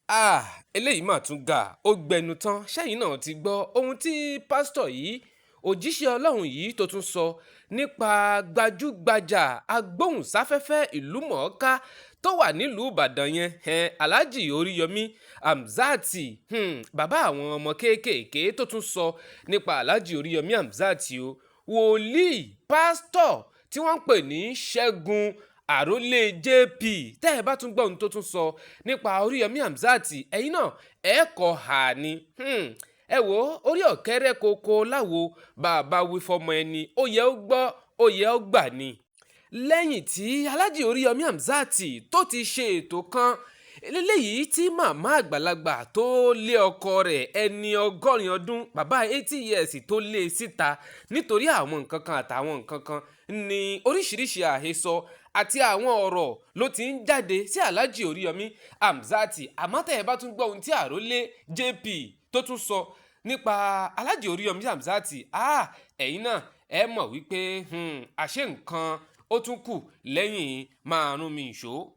Eléyìí mà tún ga ó gbẹnu tán ṣẹ́yìn náà ti gbọ́ ohun tí pásítọ̀ yìí òjíṣẹ́ Ọlọ́run yìí tó tún sọ nípa gbajúgbajà agbóhùnsáfẹ́fẹ́ ìlúmọ̀ọ́ká tó wà nílùú Ìbàdàn yẹn Alhaji Oriyomi HAZMAT bàbá àwọn ọmọ kéékèèké tó tún sọ nípa Alhaji Oriyomi HAZMAT o wòlíì pásítọ̀ tí wọ́n ń pè ní Segun AroleJP tẹ́ ẹ bá tún gbọ́ ohun tó tún sọ nípa Oriyomi HAZMAT ẹ̀yin náà ẹ kọ́ ha ni ẹ wò orí ọ̀kẹ́rẹ́ koko láwo bàbá wí fọmọ ẹni ó yẹ ó gbọ́ ó yẹ ó gbà ni. lẹ́yìn tí Alhaji Oriyomi HAZMAT tó ti ṣe ètò kan eléyìí tí màmá àgbàlagbà tó lé ọkọ rẹ̀ ẹni 100 ọdún bàbá 80 years tó lé síta nítorí àwọn nǹkan kan àtàwọn nǹkan kan ní oríṣiríṣi àhesọ àti àwọn ọ̀rọ̀ ló ti ń jáde sí Alhaji Oriyomi HAZMAT àmọ́ tẹ́ ẹ bá tún gbọ́ ohun tí AroleJP tó tún sọ nípa Alhaji Oriyomi HAZMAT ẹ̀yin náà ẹ mọ̀ wípé àṣé nǹkan ó tún kù lẹ́yìn máa rún mi ìṣó.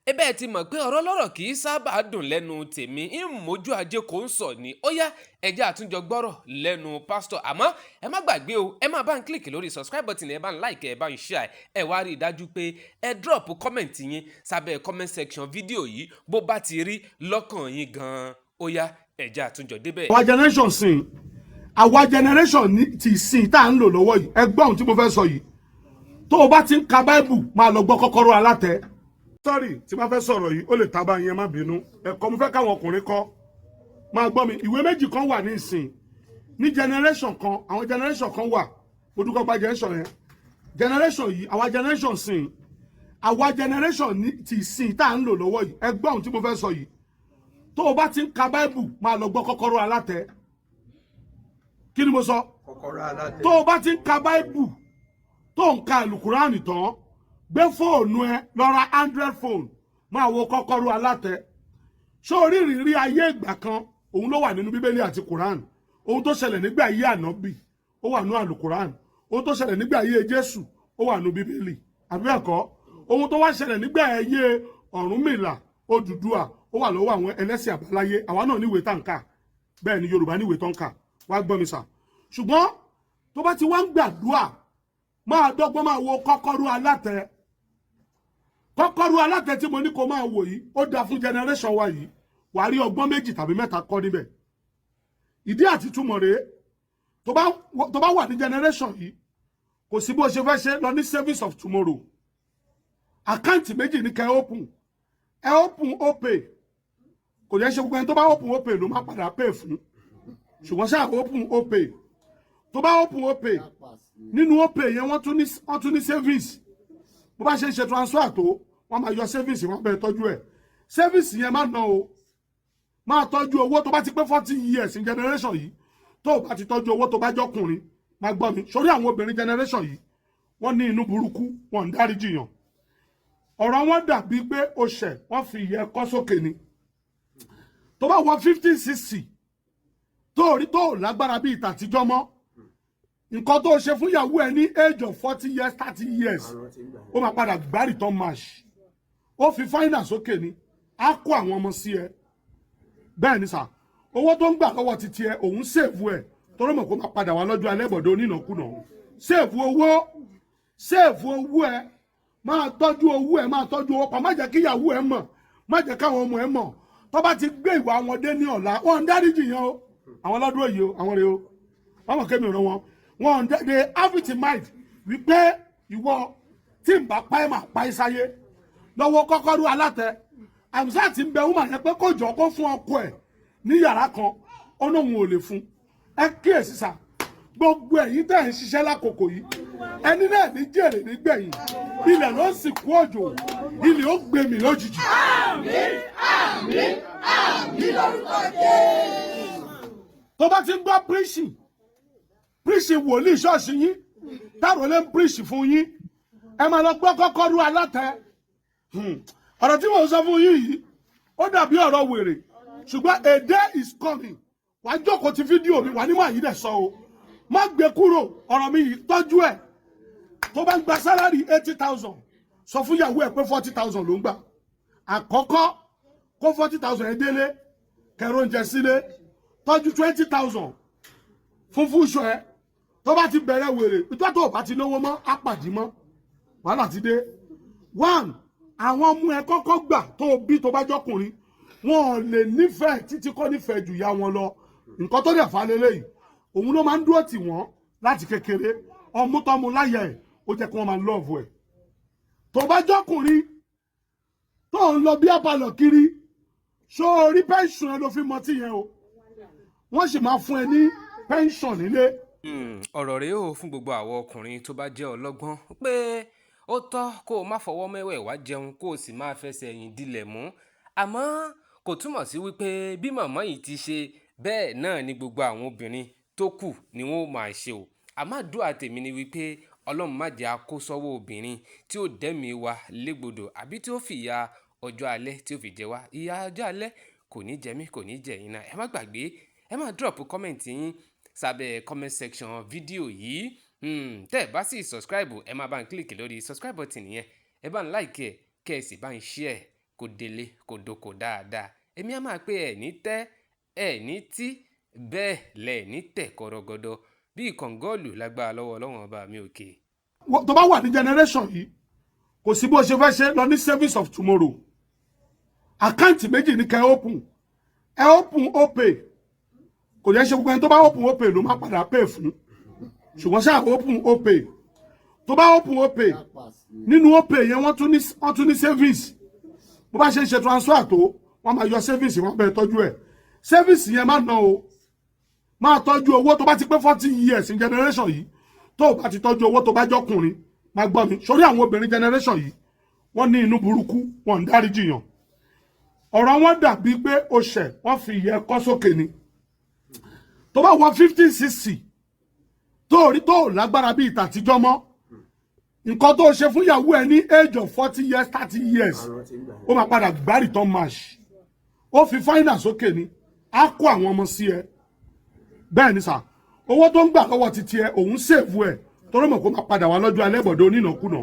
ebe ẹ ti mọ̀ pé ọ̀rọ̀ lọ́rọ̀ kì í sábà dùn lẹ́nu tèmi ìmójú ajé kò ń sọ ni ó yá ẹjẹ́ àtúnjọ gbọ́rọ̀ lẹ́nu pásítọ̀ àmọ́ ẹ má gbàgbé o ẹ má bá ń kílìkì lórí subscribe button ẹ bá ń like ẹ bá ń share ẹ wá rí i dájú pé ẹ drop comment yín sábẹ́ comment section fídíò yìí bó bá ti rí lọ́kàn yín gan-an ó yá ẹjẹ́ àtúnjọ débẹ̀. àwa generation ti sìn tá à ń lò lọ́wọ́ yìí ẹ gbọ́ ohun tí mo fẹ́ sọ yìí tó o bá ti ń ka Bible máa lọ gbọ́ kọ́kọ́rọ́ alátẹ. Sorry tí ma fẹ́ sọ̀rọ̀ yìí ó lè taba yẹn má bínú ẹ̀kọ́ mo fẹ́ káwọn ọkùnrin kọ́ máa gbọ́ mi ìwé méjì kan wà ní ìsìn ní generation kan àwọn generation kan wà odúkọ gba generation yẹn generation yìí àwa generation sìn àwa generation ti sìn tá à ń lò lọ́wọ́ yìí ẹ gbọ́ ohun tí mo fẹ́ sọ yìí tó o bá ti ń ka Bible máa lọ gbọ́ kọ́kọ́rọ́ alátẹ. Kí ni mo sọ? Kọ́kọ́rọ́ alátẹ. Tó o bá ti ń ka Bible tó ń ka àlùkùránì tán gbé fóònù ẹ lọ ra Android phone máa wo kọ́kọ́rọ́ alátẹ. ṣé orí ìrírí ayé ìgbà kan òun ló wà nínú bíbélì àti kùránì ohun tó ṣẹlẹ̀ nígbà ayé ànábì ó wà nínú àlùkùránì ohun tó ṣẹlẹ̀ nígbà ayé Jésù ó wà nínú bíbélì àbí ẹ̀kọ́ ohun tó wá ṣẹlẹ̀ nígbà ayé Ọ̀rúnmìlà Odùduwà ó wà lọ́wọ́ àwọn ẹlẹ́sìn àbáláyé àwa náà níwèé tá ń kà bẹ́ẹ̀ ni Yorùbá níwèé tó ń kà wá gbọ́ mi sà ṣùgbọ́n tó bá ti wá ń gbàdúrà máa dọ́gbọ́n máa wo kọ́kọ́rọ́ alátẹ. Kọ́kọ́rọ́ alátẹ tí mo ní kó máa wò yìí ó dáa fún generation wa yìí wà á rí ọgbọ́n 2 tàbí 3 kọ́ níbẹ̀. ìdí àti túmọ̀ rèé tó bá wà ní generation yìí kò sí bó ṣe fẹ́ ṣe lọ ní service of tomorrow. àkáǹtì méjì ní kẹ́ open opay kò yẹ ṣe gbogbo ẹni tó bá open opay ló máa padà pay fún ṣùgbọ́n ṣáà open opay tó bá open opay nínú opay yẹn wọ́n tún ní service bó bá ṣe ń ṣe transfer tó wọ́n máa yọ service wọ́n bẹ̀rẹ̀ tọ́jú ẹ̀ service yẹn má ná o máa tọ́jú owó tó bá ti pé 40 years in generation yìí tó o bá ti tọ́jú owó tó bá jọkùnrin máa gbọ́ mi sórí àwọn obìnrin generation yìí wọ́n ní inú burúkú wọ́n ń dáríjì yàn ọ̀rọ̀ wọn dàbí pé o ṣẹ̀ wọ́n fi ìyẹ́ kọ́ sókè ni tó bá wọ 50-60 tó rí tó lágbára bí ìtàtijọ́ mọ́ nǹkan tó ṣe fún ìyàwó ẹ ní age of 40 years 30 years ó máa padà gbá return match ó fi fáínà sókè ni á kó àwọn ọmọ sí ẹ bẹ́ẹ̀ ni sà owó tó ń gbà lọ́wọ́ títí ẹ òun sèèfù ẹ tọ́rọ mọ̀ kó máa padà wá lọ́jọ́ alẹ́bọ̀dọ̀ onínàkúnà sèèfù owó ẹ máa tọ́jú owó pa má jẹ́ kí ìyàwó ẹ mọ̀ má jẹ́ káwọn ọmọ ẹ mọ̀ tó bá ti gbé ìwà wọn dé ní ọ̀la wọn ń dáríjì yan o àwọn lọ́dún èyí o àwọn rè o wọn mọ̀ kémi ọ̀rọ̀ wọn they have it in mind wípé ìwọ tí n bá pa ẹ́ máa pa ẹ́ sáyé lọ́wọ́ kọ́kọ́rọ́ alátẹ àmúṣá ti ń bẹ wúmà yẹn pé kó jọ kó fún ọkọ ẹ̀ ní yàrá kan ọ̀nà òun ò lè fún ẹ kíyèsí sà gbogbo ẹ̀yin tẹ̀ ń ṣiṣẹ́ lákòókò yìí ẹni náà ní jèrè nígbẹ̀yìn ilẹ̀ ló sì kú òjò ilẹ̀ ó gbé mi lójijì. àmín àmín àmín lórúkọ Jésù. tó bá ti ń gbọ́ príṣì wòlíì ṣọ́ọ̀ṣì yín táwọn lè ń príṣì fún yín ẹ máa lọ gbọ́ kọ́kọ́rọ́ alátẹ. ọ̀rọ̀ tí mo sọ fún yín yìí ó dàbí ọ̀rọ̀ wèrè ṣùgbọ́n a day is coming wàá jókòó ti fídíò mi wà ní màá yí dẹ̀ sọ o má gbé kúrò ọ̀rọ̀ mi yìí tọ́jú ẹ̀ tó bá ń gba sálárì 80,000 sọ fún ìyàwó ẹ̀ pé 40,000 ló ń gbà àkọ́kọ́ kó 40,000 ẹ délé kẹrọ oúnjẹ sílé tọ́jú 20,000 fún fúnṣọ ẹ tó bá ti bẹ̀rẹ̀ wèrè ìtọ́ tó bá ti lówó mọ́ apàdé mọ́ wàhálà ti dé. one àwọn ọmọ ẹ kọ́kọ́ gbà tó bí tó bá jọkùnrin wọn ò lè nífẹ̀ẹ́ títí kọ́ nífẹ̀ẹ́ jù ya wọn lọ nǹkan tó dẹ̀ fà lélẹ́yìí òun ló máa ń dúró tì wọ́n láti kékeré ọmú tọ́mu láyà ẹ̀ ó jẹ́ kí wọ́n máa lọ́ọ̀bù ẹ̀. tó bá jọkùnrin tó ń lọ bí apalọ̀ kiri ṣó orí pẹ́ńsọ̀n ẹ ló fi mọtí yẹn o wọ́n sì máa fún ẹ ní pẹ́ńsọ̀n nílé. ọ̀rọ̀ rèé o fún gbogbo àwọn ọkùnrin tó bá jẹ́ ọlọ́gbọ́n pé ó tọ́ kó o má fọwọ́ mẹ́wẹ̀ẹ̀wá jẹun kó o sì máa fẹsẹ̀ ẹ̀yìn dilẹ̀ mú àmọ́ kò túmọ̀ sí wípé bí màmá yìí ti ṣe bẹ́ẹ̀ náà ni gbogbo àwọn obìnrin tó kù ni wọ́n máa ṣe o àmọ́ àdúrà tèmi ni wípé ọlọ́run má jẹ́ a kó sọ́wọ́ obìnrin tí ó dẹ́mi wa légbodò àbí tí ó fìyà ọjọ́ alẹ́ tí ó fi jẹ wá ìyà ọjọ́ alẹ́ kò ní jẹ mí kò ní jẹ yín náà ẹ má gbàgbé ẹ má drop comment yín sábẹ́ comment section fídíò yìí tẹ́ ẹ bá sì subscribe ẹ má bá ń click lórí subscribe button yẹn ẹ bá ń like ẹ kẹ́ ẹ sì bá ń share kó délé kó dóko dáadáa èmi á máa pé ẹ ní tẹ́ ẹ ní tí bẹ́ẹ̀ lẹ̀ ní tẹ̀ kọ́rọ́gọ́dọ́ bí ìkọ̀ǹgọ́ọ̀lù lágbára lọ́wọ́ ọlọ́run ọba mi òkè. tó bá wà ní generation yìí kò sí bó ṣe fẹ́ ṣe lọ ní service of tomorrow àkáǹtì méjì ní kẹ́ ẹ open opay kò yẹ ṣe gbogbo ẹni tó bá open opay ló má padà pay fún ṣùgbọ́n ṣáà open opay tó bá open opay nínú opay yẹn wọ́n tún ní service bó bá ṣe ṣe transfer tó wọ́n máa yọ service wọ́n bẹ̀rẹ̀ tọ́jú ẹ̀ service yẹn má ná o máa tọ́jú owó tó bá ti pé 40 years in generation yìí tó bá ti tọ́jú owó tó bá jọkùnrin máa gbọ́ mi sórí àwọn obìnrin generation yìí wọ́n ní inú burúkú wọ́n ń dáríjì yàn ọ̀rọ̀ wọn dàbí pé ó ṣẹ̀ wọ́n fi ìyẹ́ kọ́ sókè ni tó bá wọ 50-60 tó rí tó lágbára bí ìtàtijọ́ mọ́ nǹkan tó ṣe fún ìyàwó ẹ ní age of 40 years 30 years ó máa padà gbá return match ó fi fáínà sókè ni á kó àwọn ọmọ sí ẹ bẹ́ẹ̀ ni sà owó tó ń gbà lọ́wọ́ títí ẹ òun sèèfù ẹ torí mọ̀ kó máa padà wá lọ́jọ́ alẹ́ bọ̀dọ̀ onínàkúnà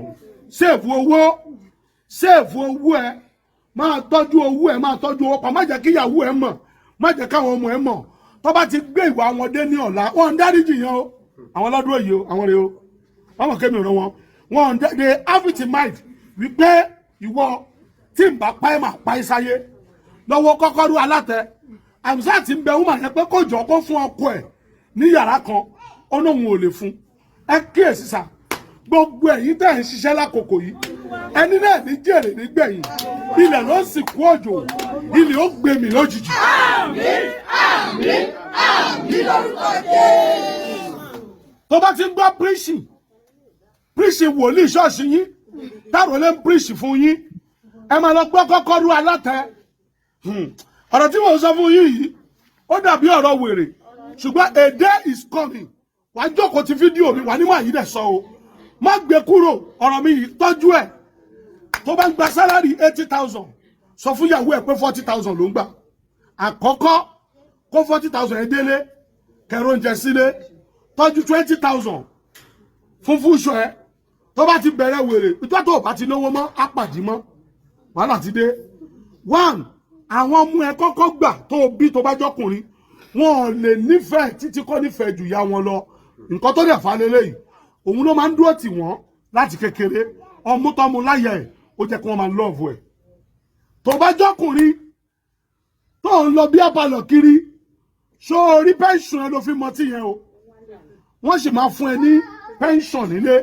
sèèfù owó ẹ máa tọ́jú owó ẹ máa tọ́jú owó pa má jẹ́ kí ìyàwó ẹ mọ̀ má jẹ́ káwọn ọmọ ẹ mọ̀ tó bá ti gbé ìwà wọn dé ní ọ̀la wọn ń dáríjì yan o àwọn lọ́dún èyí o àwọn rèé o wọn mọ̀ kémi ràn wọn ń dé have it in mind wípé ìwọ tí n bá pa ẹ máa pa ẹ sáyé lọ́wọ́ kọ́kọ́rú alátẹ àmúṣá ti ń bẹ wúmà yẹn pé kó jọ kó fún ọkọ ẹ ní yàrá kan ó náà wọn ò lè fún ẹ kíyèsí sà gbogbo ẹ̀yin tẹ́ ẹ̀ ń ṣiṣẹ́ lákòókò yìí ẹni náà ní jèrè nígbẹ̀yìn ilẹ̀ ló sì kú òjò ilẹ̀ ó gbé mi lójijì. àmín àmín àmín lórúkọ Jésù. tó bá ti ń gbọ́ preaching wòlíì ṣọ́ọ̀ṣì yín táwọn lè ń preach fún yín ẹ máa lọ gbọ́ kọ́kọ́rú alátẹ ọ̀rọ̀ tí mo sọ fún yín yìí ó dàbí ọ̀rọ̀ wèrè ṣùgbọ́n a day is coming wàá jókòó ti fídíò mi wà níwọ̀n yìí dẹ̀ sọ o má gbé kúrò ọ̀rọ̀ mi yìí tọ́jú ẹ̀ tó bá ń gba sálárì 80,000 sọ fún ìyàwó ẹ̀ pé 40,000 ló ń gbà àkọ́kọ́ kó 40,000 ẹ délé kẹrọ oúnjẹ sílé tọ́jú 20,000 fún fúnṣọ ẹ tó bá ti bẹ̀rẹ̀ wèrè ìtọ́ tó bá ti lówó mọ́ apàdé mọ́ wàhálà ti dé. one àwọn ọmọ ẹ kọ́kọ́ gbà tó bí tó bá jọkùnrin wọn ò lè nífẹ̀ẹ́ títí kọ́ nífẹ̀ẹ́ jù ya wọn lọ nǹkan tó dẹ̀ fà lélẹ́yìí òun ló máa ń dúró tì wọ́n láti kékeré ọmú tọ́mu láyà ẹ̀ ó jẹ́ kí wọ́n máa lọ́ọ̀bù ẹ̀. tó bá jọkùnrin tó ń lọ bí apalọ̀ kiri ṣó orí pẹ́ńsọ̀n ẹ ló fi mọtí yẹn o wọ́n sì máa fún ẹ ní pẹ́ńsọ̀n nílé